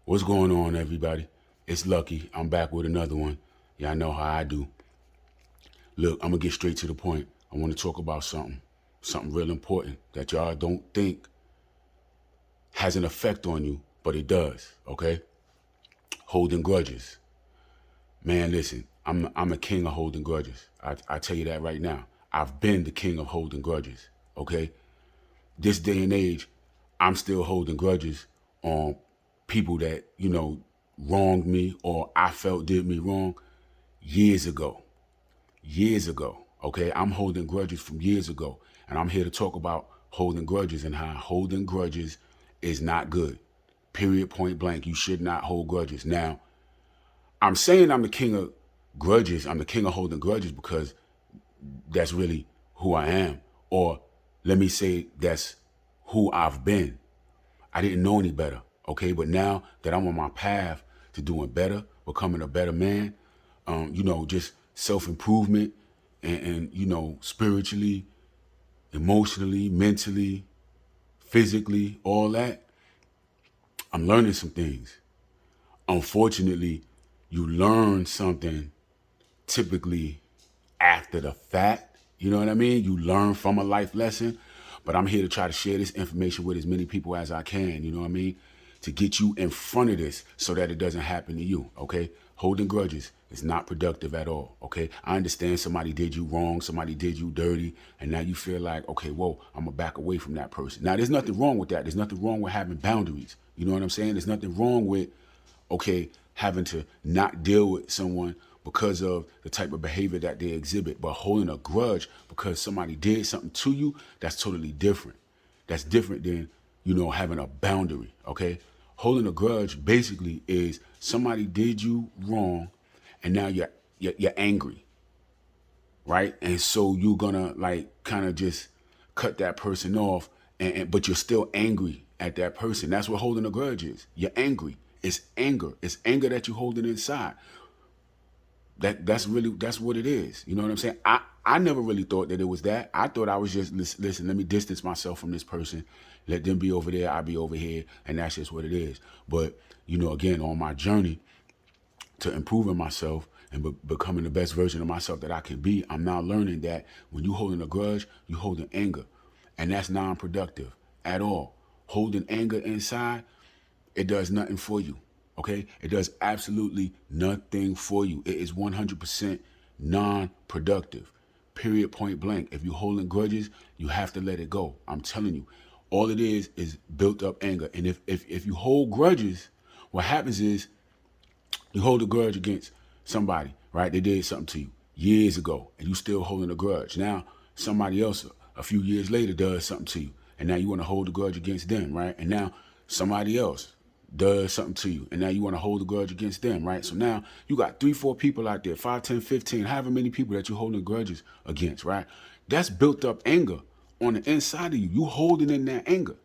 What's going on, everybody? It's Lucky. I'm back with another one. Y'all know how I do. Look, I'm gonna get straight to the point. I want to talk about something real important that y'all don't think has an effect on you, but it does. Okay? Holding grudges. Man, listen, I'm a king of holding grudges. I tell you that right now. I've been the king of holding grudges. Okay? This day and age, I'm still holding grudges on people that, wronged me or I felt did me wrong years ago. Years ago. Okay? I'm holding grudges from years ago. And I'm here to talk about holding grudges and how holding grudges is not good. Period, point blank. You should not hold grudges. Now, I'm saying I'm the king of grudges. I'm the king of holding grudges because that's really who I am. Or let me say that's who I've been. I didn't know any better, okay? But now that I'm on my path to doing better, becoming a better man, just self-improvement and spiritually, emotionally, mentally, physically, all that, I'm learning some things. Unfortunately, you learn something typically after the fact. You know what I mean? You learn from a life lesson, but I'm here to try to share this information with as many people as I can, you know what I mean? To get you in front of this so that it doesn't happen to you, okay? Holding grudges is not productive at all, okay? I understand somebody did you wrong, somebody did you dirty, and now you feel like, okay, whoa, I'm gonna back away from that person. Now, there's nothing wrong with that. There's nothing wrong with having boundaries. You know what I'm saying? There's nothing wrong with, okay, having to not deal with someone because of the type of behavior that they exhibit. But holding a grudge because somebody did something to you, that's totally different. That's different than, having a boundary, okay? Holding a grudge basically is somebody did you wrong and now you're angry, right? And so you're gonna like kind of just cut that person off, but you're still angry at that person. That's what holding a grudge is. You're angry. It's anger. It's anger that you're holding inside. That's what it is. You know what I'm saying? I never really thought that it was that. I thought I was just listen. Let me distance myself from this person. Let them be over there. I'll be over here, and that's just what it is. But again, on my journey to improving myself and becoming the best version of myself that I can be, I'm now learning that when you holding a grudge, you holding anger, and that's non-productive at all. Holding anger inside, it does nothing for you. Okay? It does absolutely nothing for you. It is 100% non-productive. Period, point blank. If you're holding grudges, you have to let it go. I'm telling you. All it is built up anger. And if you hold grudges, what happens is you hold a grudge against somebody, right? They did something to you years ago, and you still holding a grudge. Now, somebody else a few years later does something to you, and now you want to hold a grudge against them, right? And now somebody else does something to you, and now you want to hold a grudge against them, right? So now you got 3, 4 people out there, 5, 10, 15, however many people that you're holding grudges against, right? That's built up anger on the inside of you. You holding in that anger.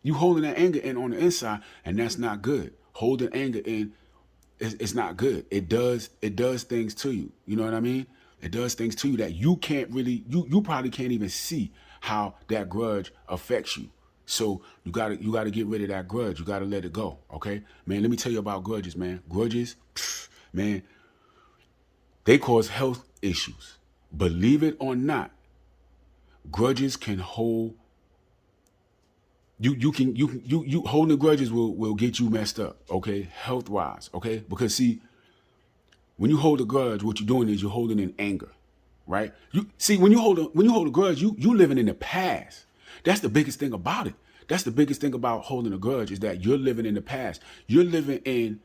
You holding that anger in on the inside, and that's not good. Holding anger in it's not good. It does things to you. You know what I mean? It does things to you that you can't really you probably can't even see how that grudge affects you. So you gotta get rid of that grudge. You gotta let it go. Okay? Man, let me tell you about grudges, man. Grudges, man, they cause health issues. Believe it or not, grudges can hold you holding grudges will get you messed up, okay? Health wise, okay? Because see, when you hold a grudge, what you're doing is you're holding in anger, right? You see when you hold a grudge, you living in the past. That's the biggest thing about it. That's the biggest thing about holding a grudge is that you're living in the past. You're living in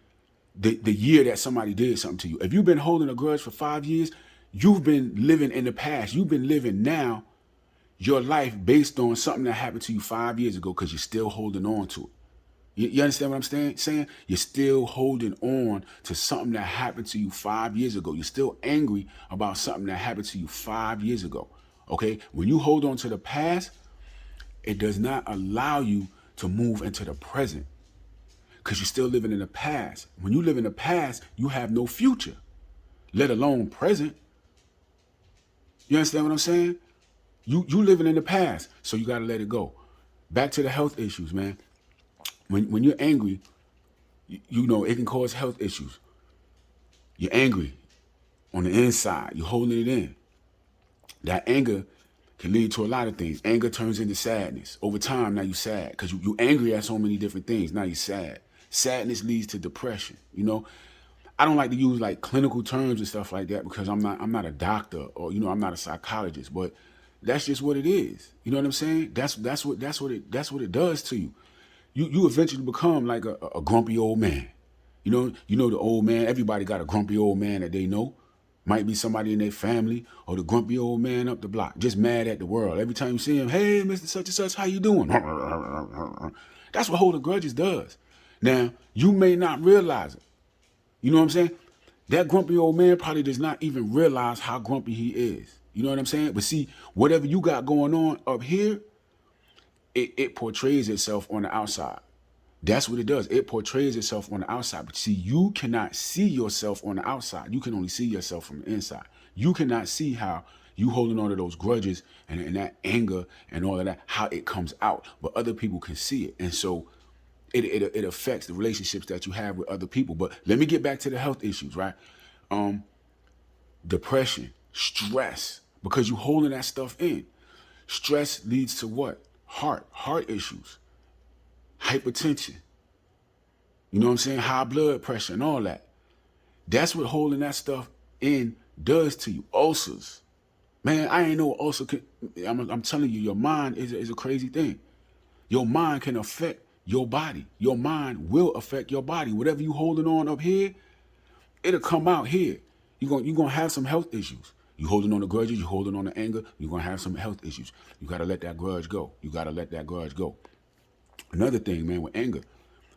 the year that somebody did something to you. If you've been holding a grudge for 5 years, you've been living in the past. You've been living now your life based on something that happened to you 5 years ago because you're still holding on to it. You understand what I'm saying? You're still holding on to something that happened to you 5 years ago. You're still angry about something that happened to you 5 years ago. Okay? When you hold on to the past, it does not allow you to move into the present because you're still living in the past. When you live in the past, you have no future, let alone present. You understand what I'm saying? You living in the past, so you got to let it go. Back to the health issues, man. When you're angry, You know, it can cause health issues. You're angry on the inside. You're holding it in. That anger can lead to a lot of things. Anger turns into sadness. Over time, now you're sad because you're angry at so many different things. Now you're sad. Sadness leads to depression. You know, I don't like to use like clinical terms and stuff like that because I'm not a doctor or I'm not a psychologist, but that's just what it is. You know what I'm saying? That's what it does to you. You eventually become like a grumpy old man. You know the old man. Everybody got a grumpy old man that they know. Might be somebody in their family or the grumpy old man up the block, just mad at the world. Every time you see him, hey, Mr. Such and Such, how you doing? That's what holding grudges does. Now, you may not realize it. You know what I'm saying? That grumpy old man probably does not even realize how grumpy he is. You know what I'm saying? But see, whatever you got going on up here, it portrays itself on the outside. That's what it does. It portrays itself on the outside. But see, you cannot see yourself on the outside. You can only see yourself from the inside. You cannot see how you holding on to those grudges and that anger and all of that, how it comes out. But other people can see it. And so it affects the relationships that you have with other people. But let me get back to the health issues, right? Depression, stress, because you holding that stuff in. Stress leads to what? Heart issues, hypertension. You know what I'm saying? High blood pressure and all that. That's what holding that stuff in does to you. Ulcers. Man, I ain't know ulcer can, I'm telling you, your mind is a crazy thing. Your mind can affect your body. Your mind will affect your body. Whatever you holding on up here, it'll come out here. You're gonna have some health issues. You holding on to grudges, you holding on to anger, you're gonna have some health issues. You gotta let that grudge go. You gotta let that grudge go. Another thing, man, with anger,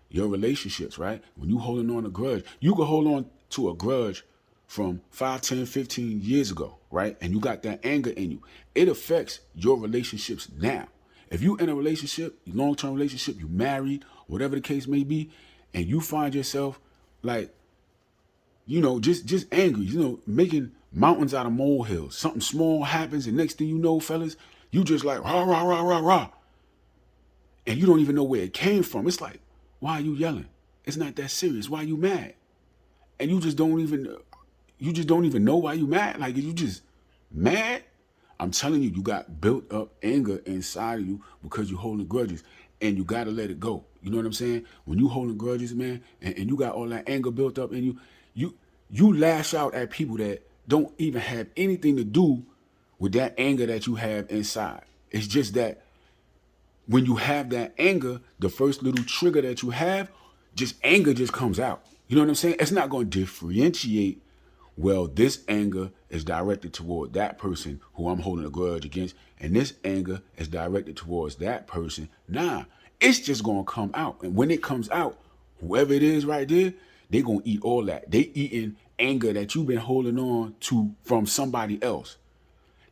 your relationships, right? When you holding on to grudge, you can hold on to a grudge from 5, 10, 15 years ago, right? And you got that anger in you. It affects your relationships now. If you in a relationship, long-term relationship, you married, whatever the case may be, and you find yourself like, just angry, making mountains out of molehills. Something small happens, and next thing you know, fellas, you just like, rah, rah, rah, rah, rah. And you don't even know where it came from. It's like, why are you yelling? It's not that serious. Why are you mad? And you just don't even know why you mad. Like, you just mad. I'm telling you, you got built up anger inside of you because you're holding grudges, and you got to let it go. You know what I'm saying? When you holding grudges, man, and you got all that anger built up in you, you lash out at people that don't even have anything to do with that anger that you have inside. It's just that when you have that anger, the first little trigger that you have, just anger just comes out. You know what I'm saying? It's not going to differentiate, well, this anger is directed toward that person who I'm holding a grudge against, and this anger is directed towards that person. Nah, it's just going to come out. And when it comes out, whoever it is right there, they're going to eat all that. They eating anger that you've been holding on to from somebody else.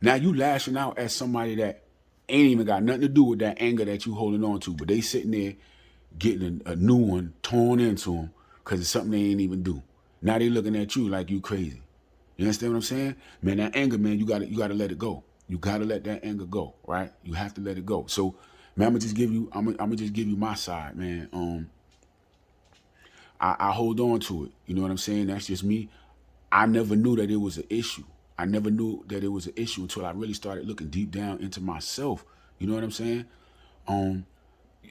Now you lashing out at somebody that ain't even got nothing to do with that anger that you holding on to, but they sitting there getting a new one torn into them because it's something they ain't even do. Now they looking at you like you crazy. You understand what I'm saying? Man, that anger, man, you gotta let it go. You gotta let that anger go, right? You have to let it go. So, man, I'm gonna just give you my side, man. I hold on to it. You know what I'm saying? That's just me. I never knew that it was an issue. I never knew that it was an issue until I really started looking deep down into myself. You know what I'm saying?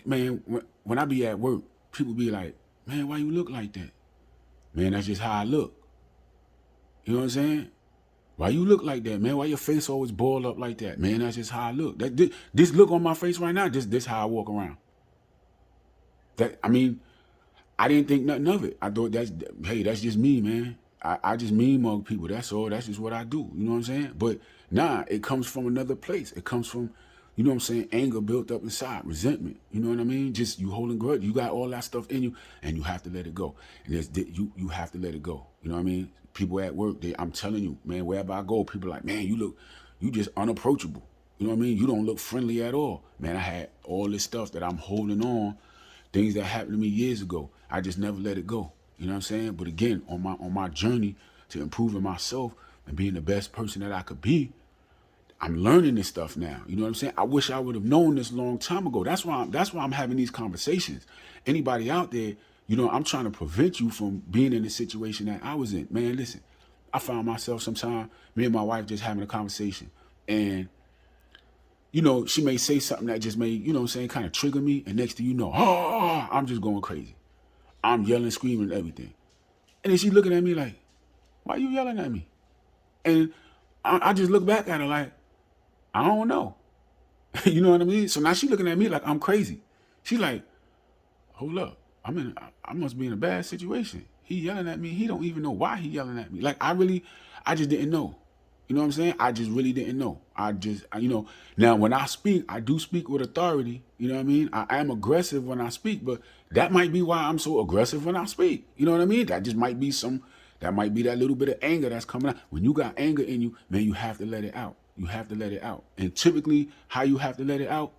Man, when I be at work, people be like, man, why you look like that? Man, that's just how I look. You know what I'm saying? Why you look like that, man? Why your face always boiled up like that? Man, that's just how I look. This look on my face right now, this how I walk around. I didn't think nothing of it. I thought that's just me, man. I just mean mug people. That's all. That's just what I do. You know what I'm saying? But nah, it comes from another place. It comes from, you know what I'm saying, anger built up inside, resentment. You know what I mean? Just you holding grudge. You got all that stuff in you, and you have to let it go. And you have to let it go. You know what I mean? People at work, I'm telling you, man, wherever I go, people are like, man, you just unapproachable. You know what I mean? You don't look friendly at all. Man, I had all this stuff that I'm holding on, things that happened to me years ago. I just never let it go. You know what I'm saying? But again, on my journey to improving myself and being the best person that I could be, I'm learning this stuff now. You know what I'm saying? I wish I would have known this a long time ago. That's why I'm having these conversations. Anybody out there, You know, I'm trying to prevent you from being in the situation that I was in. Man, listen, I found myself sometime, me and my wife just having a conversation. And, you know, she may say something that just may, you know what I'm saying, kind of trigger me. And next thing you know, oh, I'm just going crazy. I'm yelling, screaming, and everything. And then she looking at me like, why you yelling at me? And I just look back at her like, I don't know. You know what I mean? So now she looking at me like I'm crazy. She like, hold up. I must be in a bad situation. He yelling at me. He don't even know why he yelling at me. Like I just didn't know. You know what I'm saying? I just really didn't know. You know, now when I speak, I do speak with authority. You know what I mean? I am aggressive when I speak, but that might be why I'm so aggressive when I speak. You know what I mean? That might be that little bit of anger that's coming out. When you got anger in you, man, you have to let it out. You have to let it out. And typically, how you have to let it out,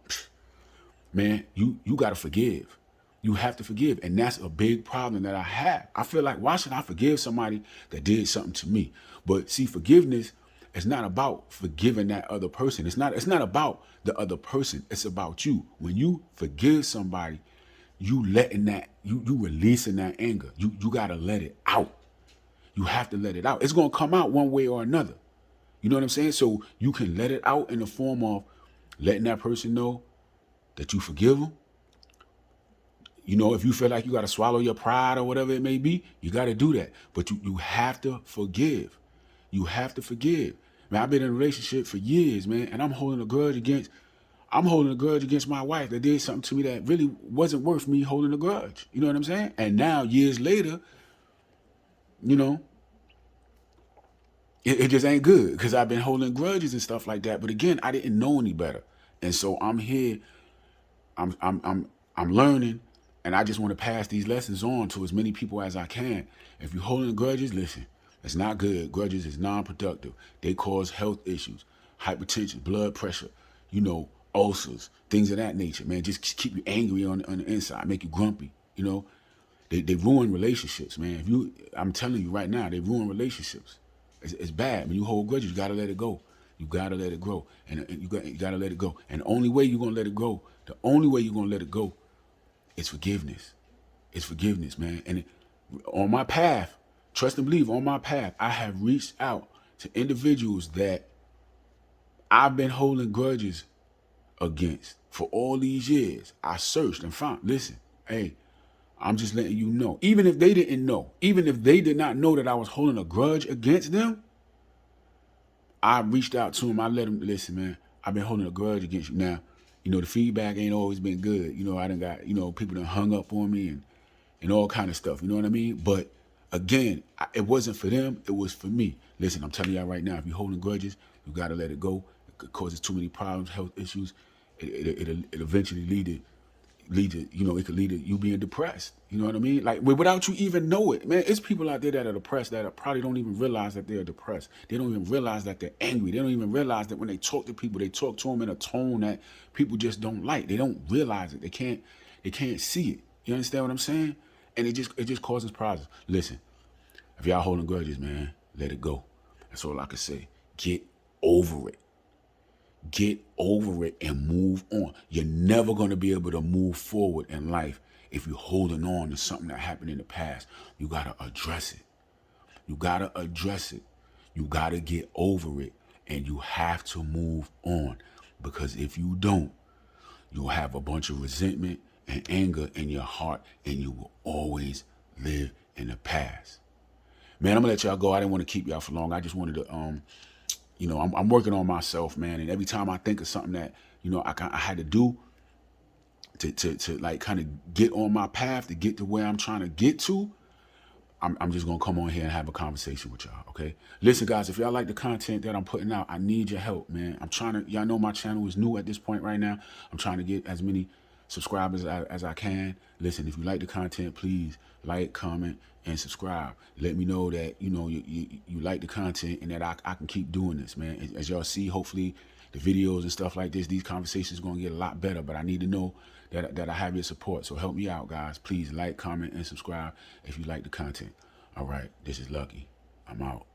man, you got to forgive. You have to forgive. And that's a big problem that I have. I feel like, why should I forgive somebody that did something to me? But see, forgiveness is not about forgiving that other person. It's not about the other person. It's about you. When you forgive somebody, you releasing that anger. You got to let it out. You have to let it out. It's going to come out one way or another. You know what I'm saying? So you can let it out in the form of letting that person know that you forgive them. You know, if you feel like you got to swallow your pride or whatever it may be, you got to do that. But you have to forgive. You have to forgive. Man, I've been in a relationship for years, man, and I'm holding a grudge against my wife that did something to me that really wasn't worth me holding a grudge. You know what I'm saying? And now, years later, you know, it just ain't good because I've been holding grudges and stuff like that. But again, I didn't know any better. And so I'm here, I'm learning, and I just want to pass these lessons on to as many people as I can. If you're holding grudges, listen, it's not good. Grudges is non-productive. They cause health issues, hypertension, blood pressure, you know, ulcers, things of that nature, man. Just keep you angry on the inside, make you grumpy, you know. They ruin relationships, man. I'm telling you right now, they ruin relationships. It's bad. When you hold grudges, you gotta let it go. You gotta let it grow, and you gotta let it go. And the only way you're gonna let it go, is forgiveness. It's forgiveness, man. And on my path, trust and believe, on my path, I have reached out to individuals that I've been holding grudges against for all these years. I searched and found. Listen, hey, I'm just letting you know. Even if they didn't know, even if they did not know that I was holding a grudge against them, I reached out to them. I let them, listen, man, I've been holding a grudge against you. Now, you know, the feedback ain't always been good. You know, I done got, you know, people done hung up on me and all kind of stuff. You know what I mean? But again, it wasn't for them. It was for me. Listen, I'm telling y'all right now, if you're holding grudges, you got to let it go. It causes too many problems, health issues. It eventually lead to, you know, it could lead to you being depressed. You know what I mean? Like, without you even know it, man, it's people out there that are depressed that probably don't even realize that they're depressed. They don't even realize that they're angry. They don't even realize that when they talk to people, they talk to them in a tone that people just don't like. They don't realize it. They can't see it. You understand what I'm saying? And it just causes problems. Listen, if y'all holding grudges, man, let it go. That's all I can say. Get over it. Get over it and move on. You're never going to be able to move forward in life if you're holding on to something that happened in the past. You got to address it. You got to address it. You got to get over it. And you have to move on. Because if you don't, you'll have a bunch of resentment and anger in your heart, and you will always live in the past. Man, I'm going to let y'all go. I didn't want to keep y'all for long. I just wanted to, you know, I'm working on myself, man. And every time I think of something that, you know, I had to do to like kind of get on my path to get to where I'm trying to get to, I'm just going to come on here and have a conversation with y'all, okay? Listen, guys, if y'all like the content that I'm putting out, I need your help, man. Y'all know my channel is new at this point right now. I'm trying to get as many subscribers as I can. Listen, if you like the content, please like, comment, and subscribe. Let me know that, you know, you like the content and that I can keep doing this, man. As y'all see, hopefully the videos and stuff like this, these conversations are going to get a lot better, but I need to know that I have your support. So help me out, guys. Please like, comment, and subscribe if you like the content. All right, this is Lucky. I'm out.